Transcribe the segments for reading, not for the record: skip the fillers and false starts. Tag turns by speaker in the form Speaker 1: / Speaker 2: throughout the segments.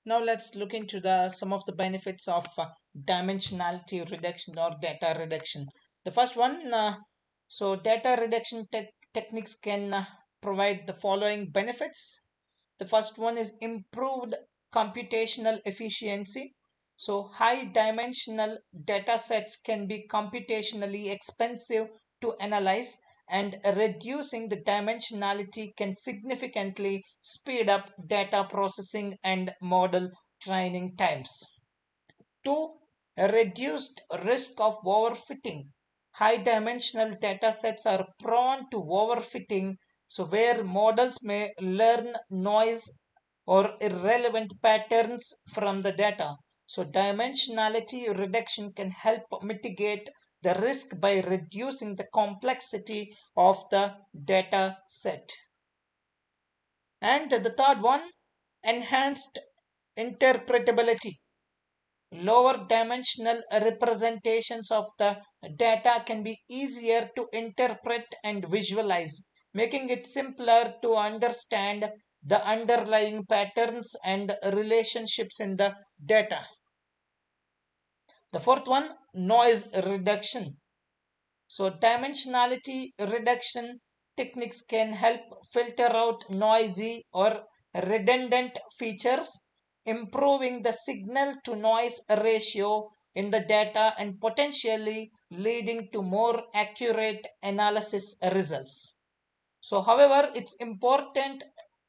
Speaker 1: Now let's look into the some of the benefits of dimensionality reduction or data reduction. The first one, data reduction techniques can provide the following benefits. The first one is improved computational efficiency. So high dimensional data sets can be computationally expensive to analyze, and reducing the dimensionality can significantly speed up data processing and model training times. Two, a reduced risk of overfitting. High dimensional data sets are prone to overfitting, so where models may learn noise or irrelevant patterns from the data. So dimensionality reduction can help mitigate the risk by reducing the complexity of the data set. And the third one, enhanced interpretability. Lower dimensional representations of the data can be easier to interpret and visualize, making it simpler to understand the underlying patterns and relationships in the data. The fourth one, noise reduction. So, dimensionality reduction techniques can help filter out noisy or redundant features, improving the signal to noise ratio in the data and potentially leading to more accurate analysis results. So, however, it's important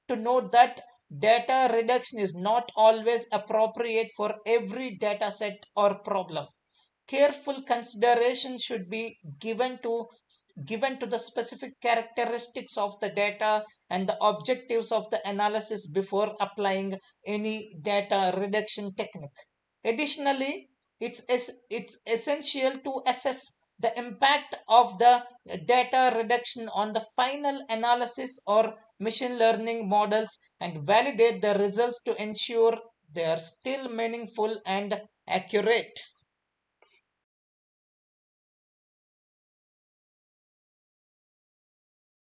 Speaker 1: to note that data reduction is not always appropriate for every data set or problem. Careful consideration should be given to the specific characteristics of the data and the objectives of the analysis before applying any data reduction technique. Additionally, it's essential to assess the impact of the data reduction on the final analysis or machine learning models and validate the results to ensure they are still meaningful and accurate.